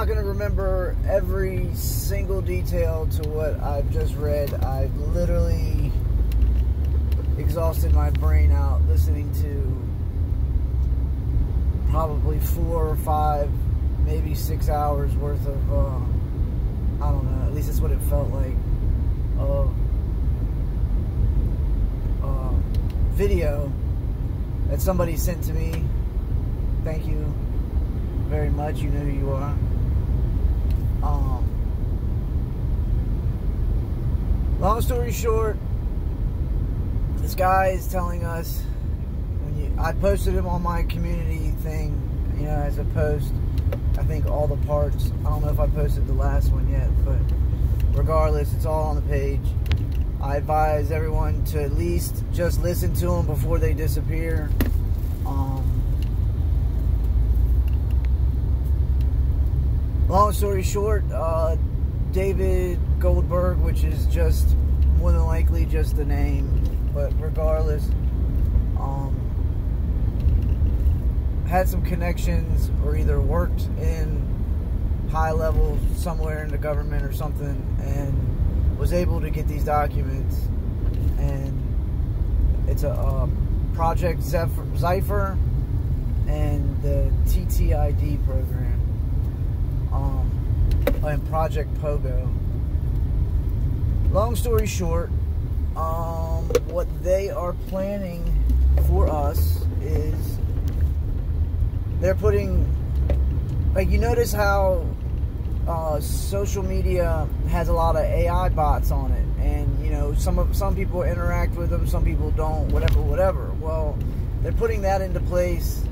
not going to remember every single detail to what I've just read. I've literally exhausted my brain out listening to probably 4 or 5, maybe 6 hours worth of, I don't know, at least that's what it felt like, of video that somebody sent to me. Thank you very much. You know who you are. Long story short, this guy is telling us, I posted him on my community thing, you know, as a post. I think all the parts. I don't know if I posted the last one yet, but regardless, it's all on the page. I advise everyone to at least just listen to them before they disappear. Long story short, David Goldberg, which is just more than likely just the name, but regardless, had some connections or either worked in high level somewhere in the government or something, and was able to get these documents. And it's a Project Zephyr and the TTID program, and Project Pogo. Long story short, what they are planning for us is they're putting, like, you notice how social media has a lot of AI bots on it, and you know, some people interact with them, some people don't, whatever. Well, they're putting that into place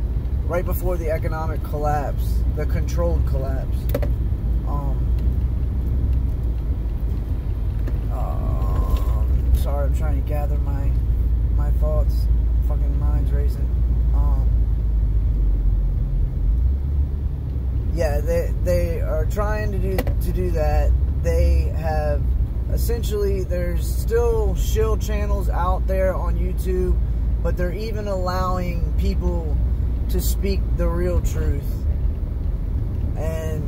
right before the economic collapse, the controlled collapse. Sorry, I'm trying to gather my thoughts. Fucking mind's racing. Yeah, they are trying to do that. They have essentially, there's still shill channels out there on YouTube, but they're even allowing people to speak the real truth, and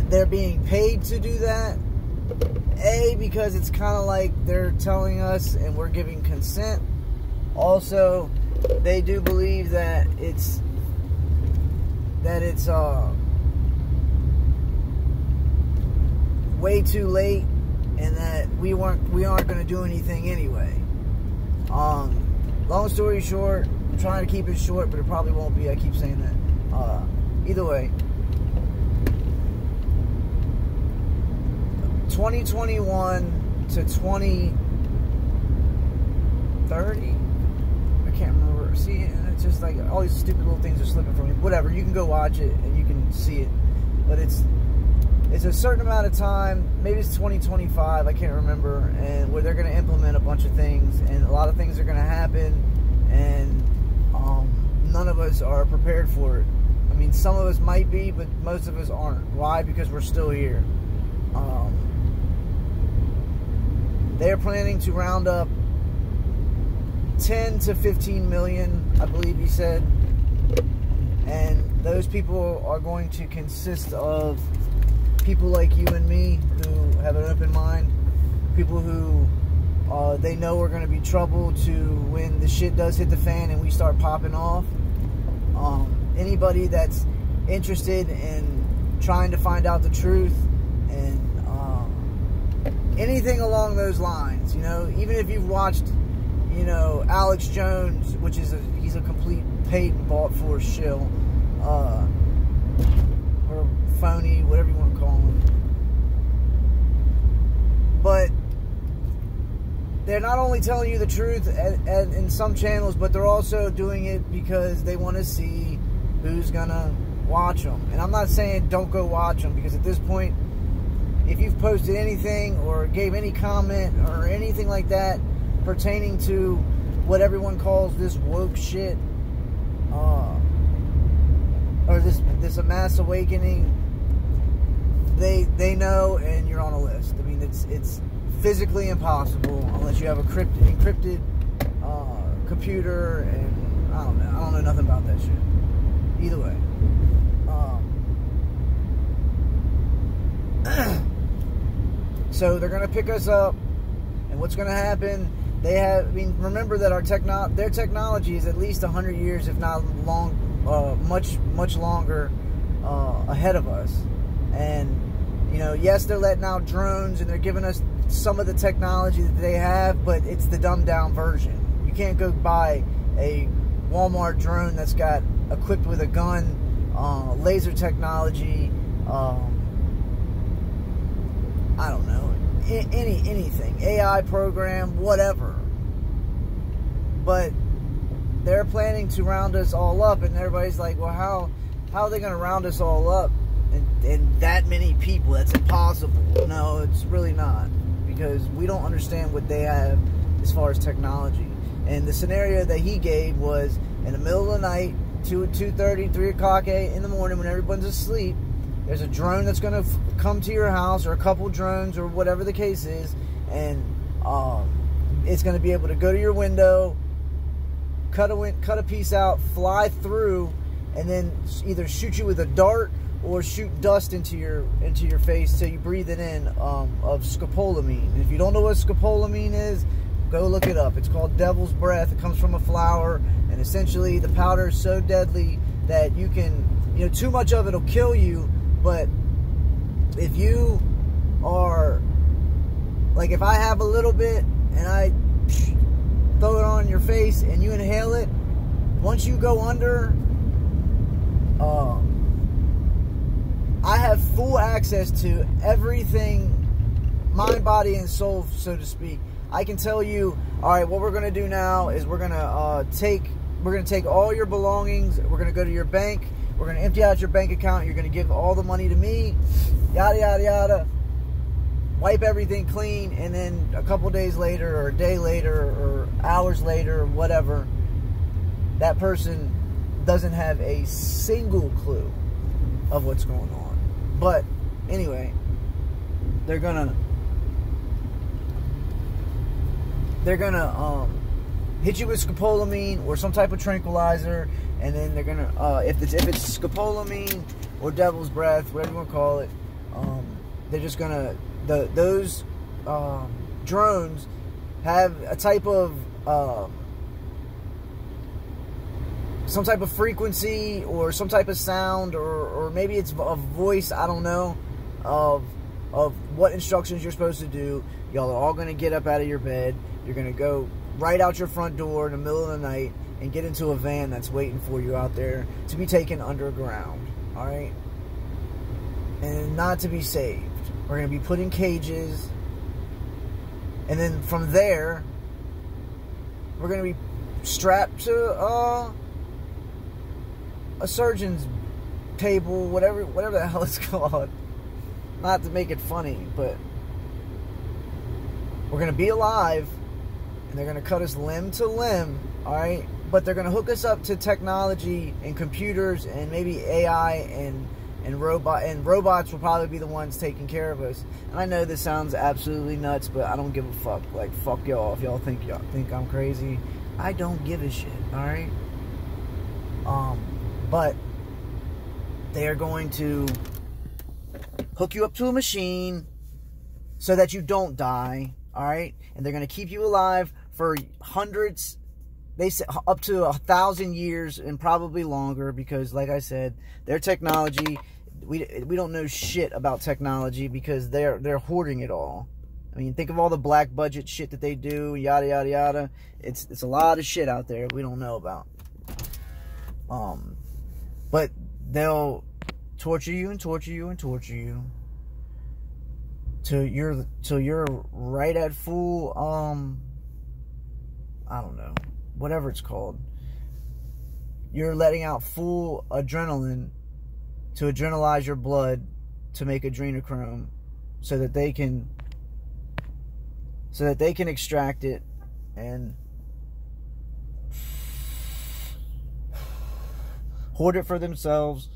they're being paid to do that. Because it's kind of like they're telling us and we're giving consent. Also, they do believe that it's way too late, and that we aren't going to do anything anyway. Long story short, I'm trying to keep it short, but it probably won't be. I keep saying that. Either way, 2021 to 2030, I can't remember. See, it's just like all these stupid little things are slipping from me. Whatever, you can go watch it and you can see it, but it's a certain amount of time. Maybe it's 2025, I can't remember, and where they're going to implement a bunch of things, and a lot of things are going to happen, and none of us are prepared for it. I mean, some of us might be, but most of us aren't. Why? Because we're still here. They're planning to round up 10 to 15 million, I believe he said. And those people are going to consist of people like you and me who have an open mind. People who they know are going to be trouble to when the shit does hit the fan and we start popping off. Anybody that's interested in trying to find out the truth and anything along those lines, you know, even if you've watched, you know, Alex Jones, which is he's a complete paid and bought for shill, or phony, whatever you want to call him. But they're not only telling you the truth in some channels, but they're also doing it because they want to see who's gonna watch them. And I'm not saying don't go watch them, because at this point, if you've posted anything or gave any comment or anything like that pertaining to what everyone calls this woke shit, or this mass awakening, they know, and you're on a list. I mean, it's physically impossible unless you have a encrypted computer, and I don't know nothing about that shit. Either way, So they're going to pick us up, and what's going to happen, remember that their technology is at least 100 years, if not much longer ahead of us. And, yes, they're letting out drones, and they're giving us some of the technology that they have, but it's the dumbed down version. You can't go buy a Walmart drone that's got equipped with a gun, laser technology, I don't know, anything, AI program, whatever. But they're planning to round us all up, and everybody's like, well, how are they going to round us all up and that many people? That's impossible. No, it's really not, because we don't understand what they have as far as technology. And the scenario that he gave was in the middle of the night, 2:30, 3 o'clock in the morning, when everyone's asleep, there's a drone that's going to come to your house, or a couple drones, or whatever the case is, and it's going to be able to go to your window, cut a piece out, fly through, and then either shoot you with a dart or shoot dust into your face till you breathe it in, of scopolamine. If you don't know what scopolamine is, go look it up. It's called devil's breath. It comes from a flower, and essentially the powder is so deadly that you can, too much of it will kill you. But if you are, like, if I have a little bit and I throw it on your face and you inhale it, once you go under, I have full access to everything, mind, body, and soul, so to speak. I can tell you, all right, what we're going to do now is we're going to take all your belongings. We're going to go to your bank. We're going to empty out your bank account. You're going to give all the money to me, yada, yada, yada. Wipe everything clean, and then a couple days later, or a day later, or hours later, or whatever, that person doesn't have a single clue of what's going on. But anyway, they're gonna hit you with scopolamine or some type of tranquilizer, and then they're gonna if it's scopolamine or devil's breath, whatever you want to call it, they're just gonna those drones have a type of some type of frequency or some type of sound, or maybe it's a voice, I don't know, of what instructions you're supposed to do. Y'all are all going to get up out of your bed. You're going to go right out your front door in the middle of the night and get into a van that's waiting for you out there to be taken underground, all right? And not to be saved. We're going to be put in cages, and then from there, we're going to be strapped to a surgeon's table, whatever the hell it's called. Not to make it funny, but we're going to be alive, and they're going to cut us limb to limb, all right? But they're going to hook us up to technology and computers and maybe AI and robots will probably be the ones taking care of us. And I know this sounds absolutely nuts, but I don't give a fuck. Like, fuck y'all if y'all think I'm crazy. I don't give a shit, all right? But they are going to hook you up to a machine so that you don't die, all right? And they're going to keep you alive for hundreds, they say up to 1,000 years and probably longer, because like I said, their technology, we don't know shit about technology because they're hoarding it all. I mean, think of all the black budget shit that they do, yada yada yada. It's a lot of shit out there we don't know about. But they'll torture you and torture you and torture you till you're right at full I don't know, whatever it's called. You're letting out full adrenaline to adrenalize your blood to make adrenochrome so that they can extract it and hoard it for themselves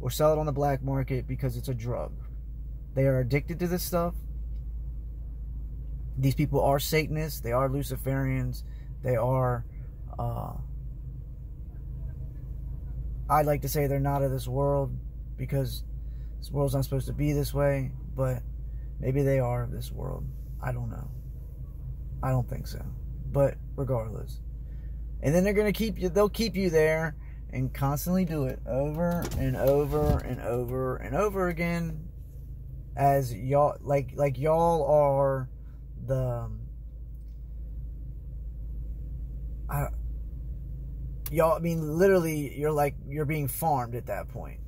or sell it on the black market because it's a drug. They are addicted to this stuff. These people are Satanists. They are Luciferians. They are, I'd like to say they're not of this world because this world's not supposed to be this way, but Maybe they are of this world. I don't know. I don't think so. But regardless. And then they're going to keep you, they'll keep you there and constantly do it over and over and over and over again, as y'all, like y'all are the, y'all, I mean, literally, you're being farmed at that point.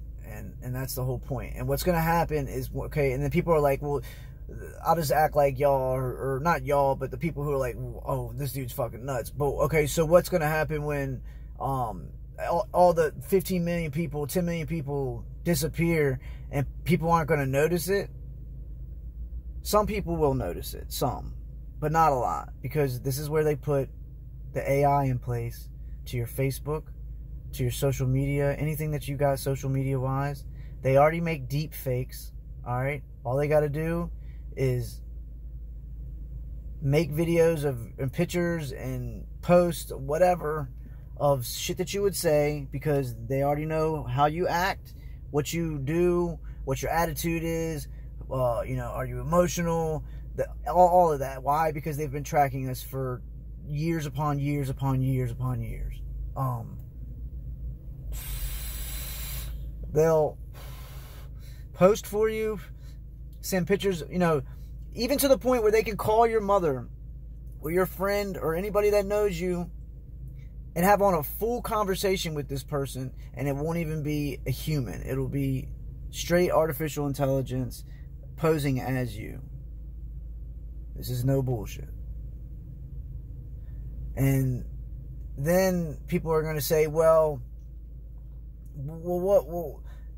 And that's the whole point. And what's going to happen is, okay, and then people are like, well, I'll just act like y'all, or not y'all, but the people who are like, oh, this dude's fucking nuts. But, okay, so what's going to happen when all the 15 million people, 10 million people disappear and people aren't going to notice it? Some people will notice it, some, but not a lot, because this is where they put the AI in place to your Facebook, to your social media, anything that you got social media wise. They already make deep fakes. All right, all they got to do is make videos and pictures and post whatever of shit that you would say, because they already know how you act, what you do, what your attitude is. You know, are you emotional? All of that. Why? Because they've been tracking us for years upon years upon years upon years. They'll post for you, send pictures, you know, even to the point where they can call your mother or your friend or anybody that knows you and have on a full conversation with this person, and it won't even be a human. It'll be straight artificial intelligence posing as you. This is no bullshit. And then people are going to say, well,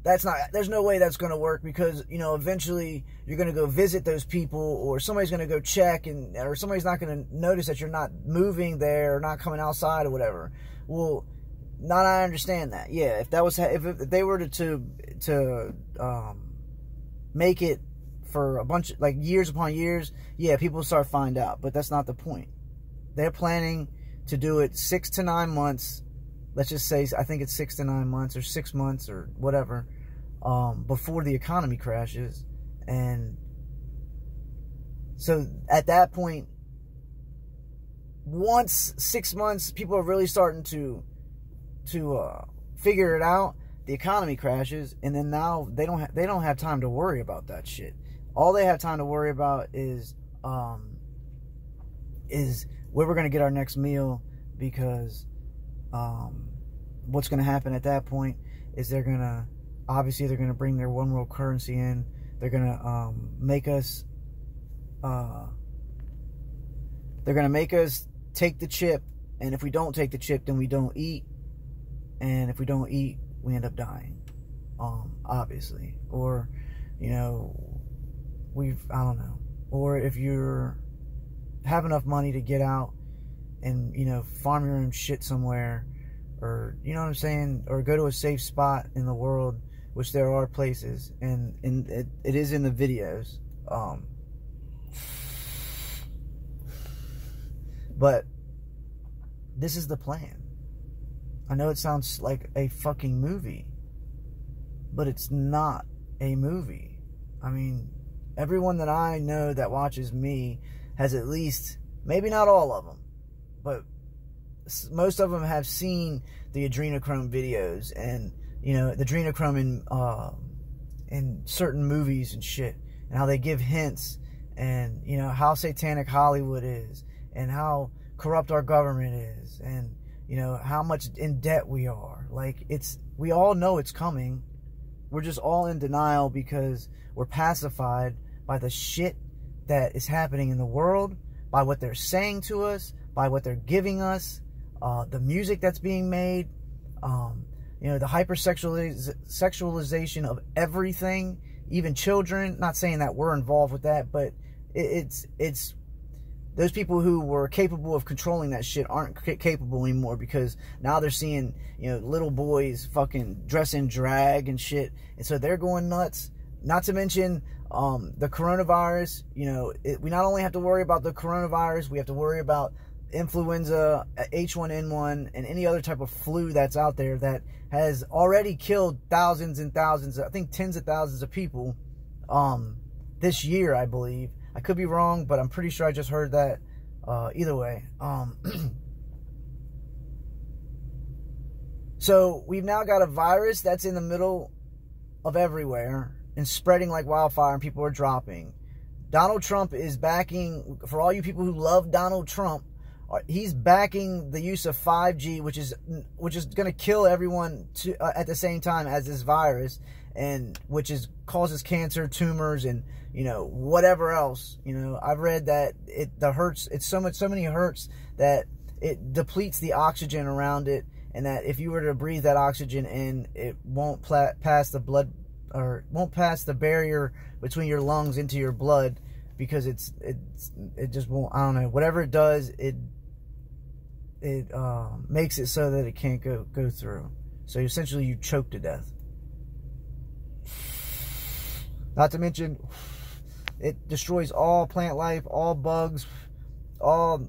that's not, there's no way that's going to work, because, you know, eventually you're going to go visit those people, or somebody's going to go check, or somebody's not going to notice that you're not moving there or not coming outside or whatever. Well, not, I understand that. Yeah, if that was, if they were to make it for a bunch, like years upon years, yeah, people will start find out, but that's not the point. They're planning to do it 6 to 9 months. Let's just say, I think it's 6 to 9 months, or 6 months, or whatever, before the economy crashes. And so at that point, once 6 months, people are really starting to figure it out, the economy crashes, and then now they don't have time to worry about that shit. All they have time to worry about is where we're going to get our next meal, because what's going to happen at that point is they're going to bring their one world currency in. They're going to make us take the chip, and if we don't take the chip, then we don't eat, and if we don't eat, we end up dying, obviously. Or, you know, I don't know. Or if you have enough money to get out and, you know, farm your own shit somewhere, or, you know what I'm saying, or go to a safe spot in the world, which there are places, and it is in the videos. But this is the plan. I know it sounds like a fucking movie, but it's not a movie. I mean, everyone that I know that watches me has at least, maybe not all of them, but most of them have seen the adrenochrome videos, and, you know, the adrenochrome in certain movies and shit, and how they give hints, and, you know, how satanic Hollywood is, and how corrupt our government is, and, you know, how much in debt we are. Like, we all know it's coming. We're just all in denial because we're pacified by the shit that is happening in the world, by what they're saying to us, by what they're giving us, the music that's being made, you know, the hypersexualization of everything, even children. Not saying that we're involved with that, but it's those people who were capable of controlling that shit aren't capable anymore, because now they're seeing, you know, little boys fucking dress in drag and shit, and so they're going nuts. Not to mention the coronavirus. You know, we not only have to worry about the coronavirus, we have to worry about influenza, H1N1, and any other type of flu that's out there that has already killed thousands and thousands, I think tens of thousands of people. this year, I believe. I could be wrong, but I'm pretty sure I just heard that. Either way. So we've now got a virus that's in the middle of everywhere and spreading like wildfire, and people are dropping. Donald Trump is backing, for all you people who love Donald Trump, he's backing the use of 5G, which is going to kill everyone at the same time as this virus, and which causes cancer, tumors, and whatever else. I've read that it's so many hertz that it depletes the oxygen around it, and that if you were to breathe that oxygen in, it won't pass the blood, or won't pass the barrier between your lungs into your blood, because it just won't. I don't know. Whatever it does, it makes it so that it can't go through. So essentially, you choke to death. Not to mention, it destroys all plant life, all bugs, all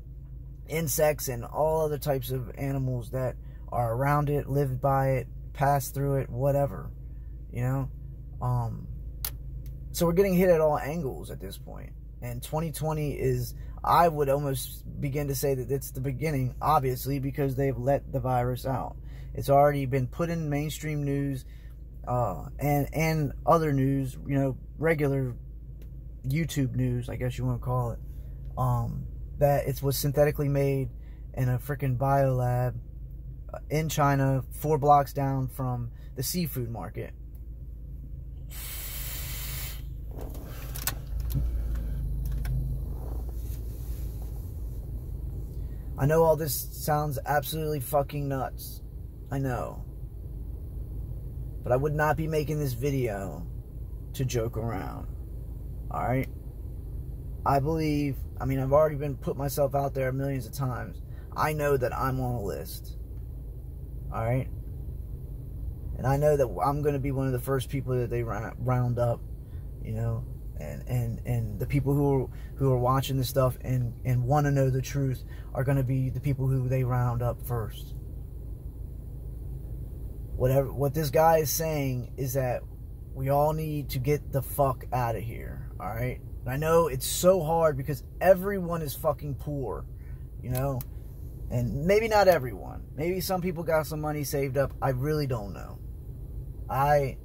insects, and all other types of animals that are around it, live by it, pass through it, whatever. So we're getting hit at all angles at this point. And 2020 is, I would almost begin to say that it's the beginning, obviously, because they've let the virus out. It's already been put in mainstream news, and other news, regular YouTube news, I guess you want to call it, that it was synthetically made in a freaking biolab in China, 4 blocks down from the seafood market. I know all this sounds absolutely fucking nuts. I know. But I would not be making this video to joke around. Alright? I believe, I've already put myself out there millions of times. I know that I'm on a list. Alright? And I know that I'm going to be one of the first people that they round up, and the people who are watching this stuff and want to know the truth are going to be the people who they round up first. What this guy is saying is that we all need to get the fuck out of here, alright? I know it's so hard because everyone is fucking poor, and maybe not everyone. Maybe some people got some money saved up. I really don't know. They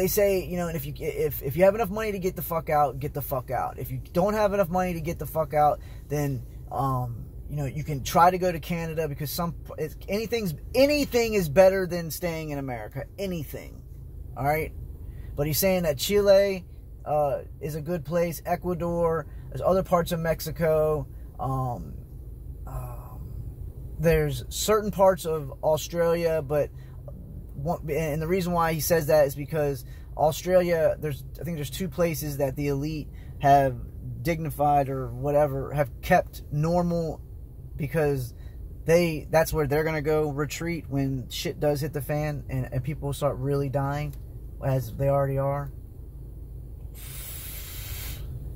say, and if you have enough money to get the fuck out, get the fuck out. If you don't have enough money to get the fuck out, then you can try to go to Canada, because anything is better than staying in America. Anything. All right? But he's saying that Chile is a good place, Ecuador, there's other parts of Mexico, there's certain parts of Australia, and the reason why he says that is because Australia, I think there's 2 places that the elite have dignified or whatever, have kept normal, because that's where they're going to go retreat when shit does hit the fan and people start really dying, as they already are.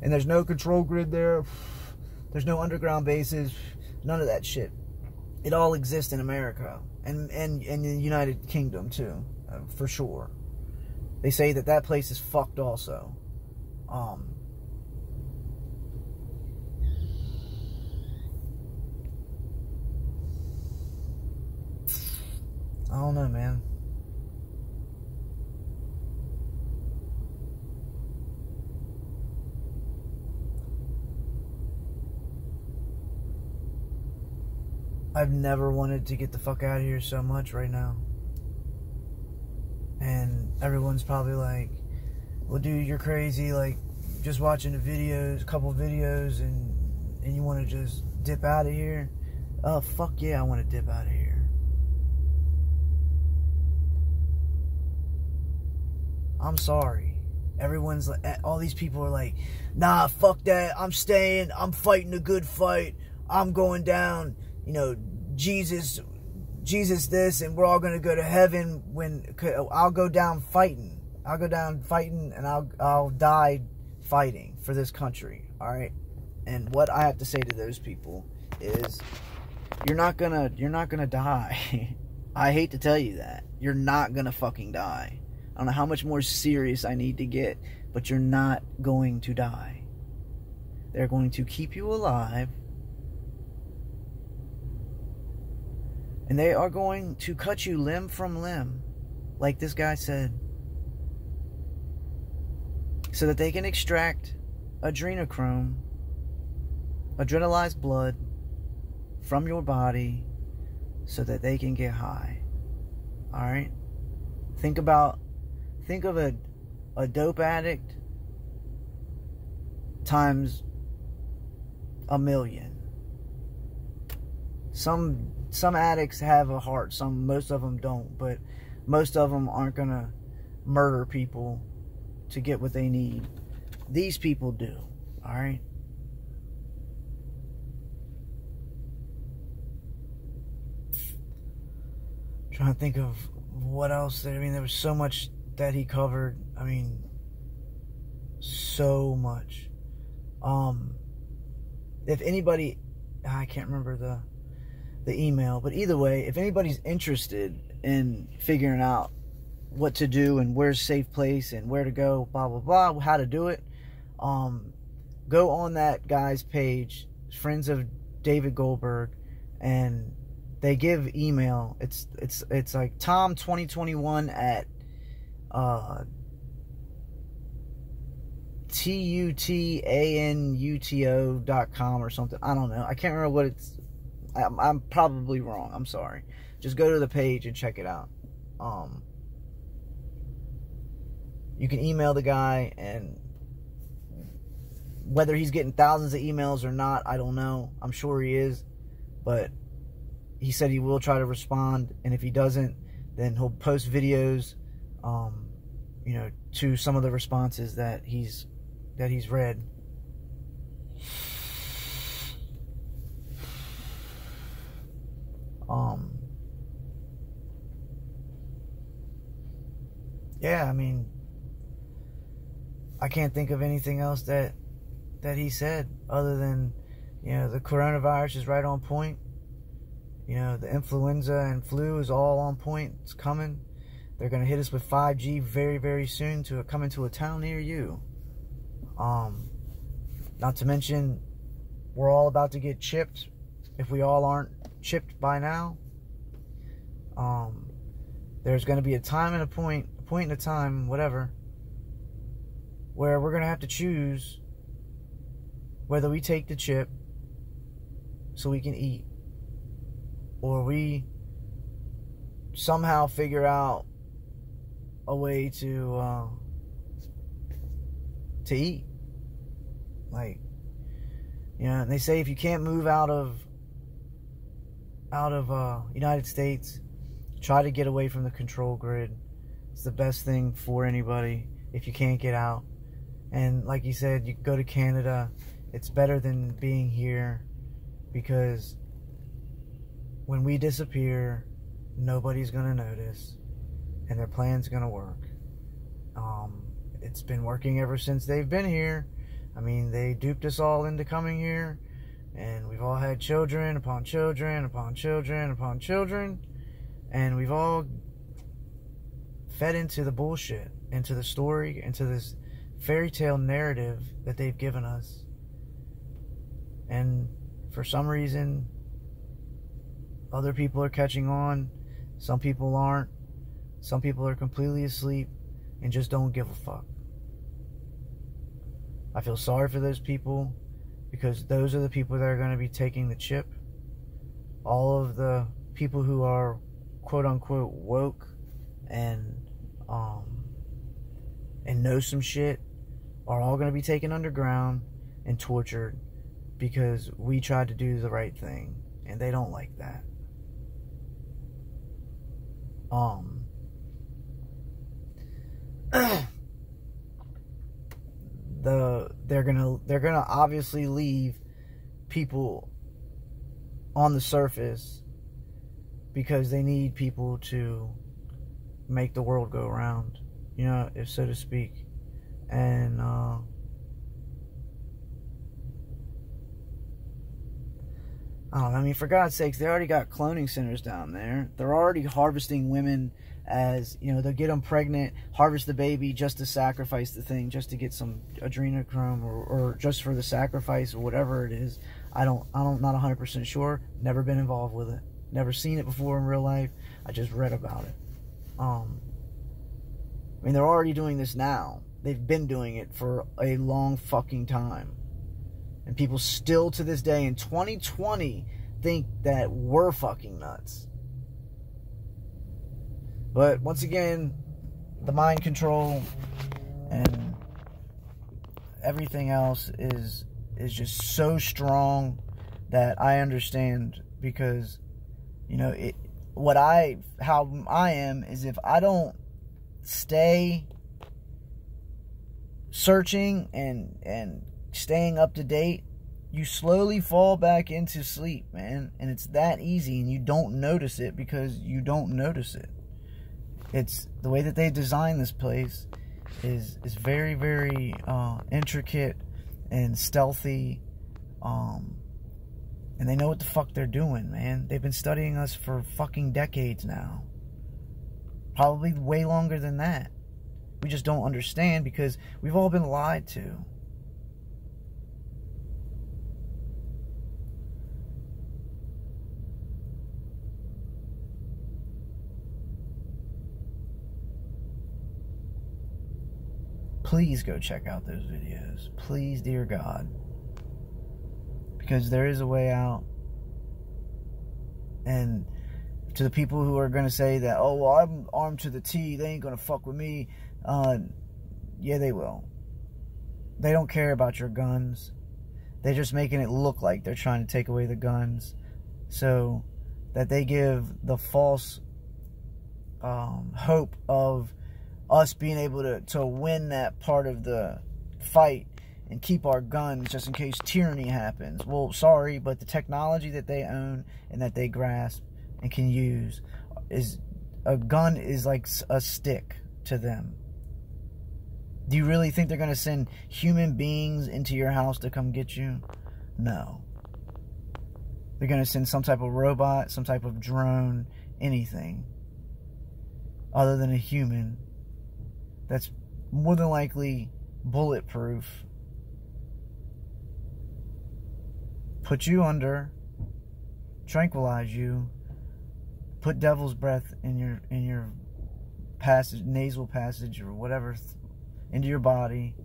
And there's no control grid there. There's no underground bases. None of that shit. It all exists in America. And the United Kingdom, too. For sure. They say that place is fucked also. I don't know, man. I've never wanted to get the fuck out of here so much right now. And everyone's probably like, well, dude, you're crazy. Like, just watching the videos, a couple videos, and you want to just dip out of here? Oh, fuck yeah, I want to dip out of here. I'm sorry. Everyone's like, all these people are like, nah, fuck that. I'm staying. I'm fighting a good fight. I'm going down. Jesus this, and we're all going to go to heaven I'll go down fighting. I'll go down fighting, and I'll die fighting for this country. All right. And what I have to say to those people is, you're not gonna die. I hate to tell you that. You're not gonna fucking die. I don't know how much more serious I need to get, but you're not going to die. They're going to keep you alive. And they are going to cut you limb from limb, like this guy said, so that they can extract adrenochrome, adrenalized blood, from your body so that they can get high. Alright? Think of a dope addict times 1,000,000. Some addicts have a heart, most of them don't, but most of them aren't gonna murder people to get what they need. These people do. Alright? Trying to think of what else. I mean, there was so much that he covered. I mean, so much. If anybody, I can't remember the email, but either way, if anybody's interested in figuring out what to do and where's a safe place and where to go, blah blah blah, how to do it, go on that guy's page, Friends of David Goldberg, and they give email. It's like Tom2021 at TUTANUTO.com or something. I don't know. I can't remember what it's. I'm probably wrong. I'm sorry. Just go to the page and check it out. You can email the guy, and whether he's getting thousands of emails or not, I don't know. I'm sure he is, but he said he will try to respond, and if he doesn't, then he'll post videos, you know, to some of the responses that he's read. Yeah, I mean, I can't think of anything else that he said other than, you know, the coronavirus is right on point. You know, the influenza and flu is all on point. It's coming. They're going to hit us with 5G very, very soon to come into a town near you. Not to mention, we're all about to get chipped if we all aren't chipped by now. There's going to be a time and a point in a time, whatever, where we're going to have to choose whether we take the chip so we can eat, or we somehow figure out a way to eat. Like, you know, they say if you can't move out of United States, try to get away from the control grid. It's the best thing for anybody if you can't get out. And like you said, you can go to Canada. It's better than being here, because when we disappear, nobody's going to notice, and their plan's going to work. It's been working ever since they've been here. I mean, they duped us all into coming here, and we've all had children upon children upon children upon children, and we've all fed into the bullshit, into the story, into this fairy tale narrative that they've given us. And for some reason, other people are catching on. Some people aren't. Some people are completely asleep and just don't give a fuck. I feel sorry for those people, because those are the people that are going to be taking the chip. All of the people who are quote unquote woke and know some shit are all going to be taken underground and tortured because we tried to do the right thing, and they don't like that. They're gonna obviously leave people on the surface because they need people to make the world go around, you know, if so to speak. And I don't know, I mean, for God's sakes, they already got cloning centers down there. They're already harvesting women as, you know, they'll get them pregnant, harvest the baby just to sacrifice the thing, just to get some adrenochrome or just for the sacrifice or whatever it is. I'm not 100% sure. Never been involved with it. Never seen it before in real life. I just read about it. I mean, they're already doing this now. They've been doing it for a long fucking time. And people still to this day in 2020 think that we're fucking nuts. But once again, the mind control and everything else is just so strong that I understand, because, you know, how I am is, if I don't stay searching and staying up to date, you slowly fall back into sleep, man. And it's that easy, and you don't notice it because you don't notice it. It's the way that they design this place is very, very intricate and stealthy. And they know what the fuck they're doing, man. They've been studying us for fucking decades now. Probably way longer than that. We just don't understand because we've all been lied to. Please go check out those videos. Please, dear God. Because there is a way out. And to the people who are going to say that, oh, well, I'm armed to the T, they ain't going to fuck with me. Yeah, they will. They don't care about your guns. They're just making it look like they're trying to take away the guns, so that they give the false hope of us being able to win that part of the fight and keep our guns just in case tyranny happens. Well, sorry, but the technology that they own and that they grasp and can use is, a gun is like a stick to them. Do you really think they're going to send human beings into your house to come get you? No. They're going to send some type of robot, some type of drone, anything other than a human that's more than likely bulletproof. Put you under, tranquilize you, put devil's breath in your passage, nasal passage or whatever, into your body,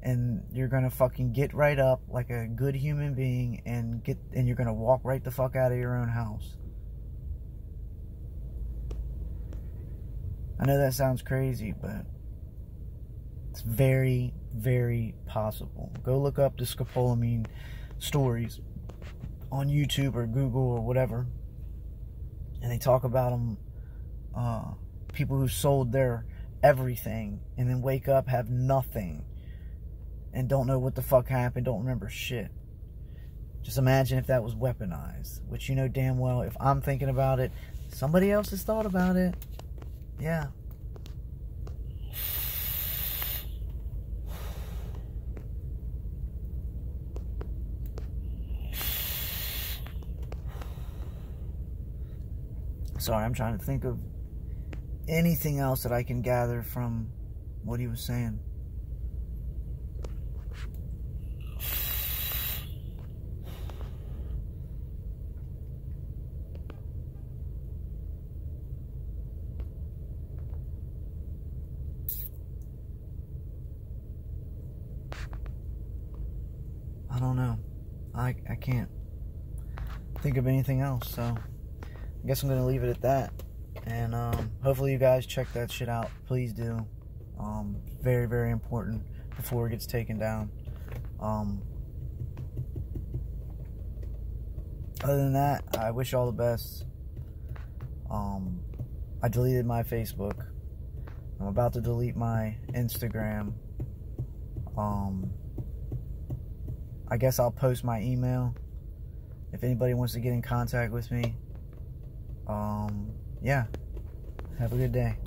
and you're gonna fucking get right up like a good human being and you're gonna walk right the fuck out of your own house. I know that sounds crazy, but it's very, very possible. Go look up the scopolamine stories on YouTube or Google or whatever, and they talk about them, people who sold their everything and then wake up, have nothing, and don't know what the fuck happened, don't remember shit. Just imagine if that was weaponized, which you know damn well, if I'm thinking about it, somebody else has thought about it. Yeah. Sorry, I'm trying to think of anything else that I can gather from what he was saying. I don't know. I can't think of anything else, so I guess I'm going to leave it at that. And hopefully you guys check that shit out. Please do. Very, very important before it gets taken down. Other than that, I wish you all the best. I deleted my Facebook. I'm about to delete my Instagram. I guess I'll post my email if anybody wants to get in contact with me. Yeah. Have a good day.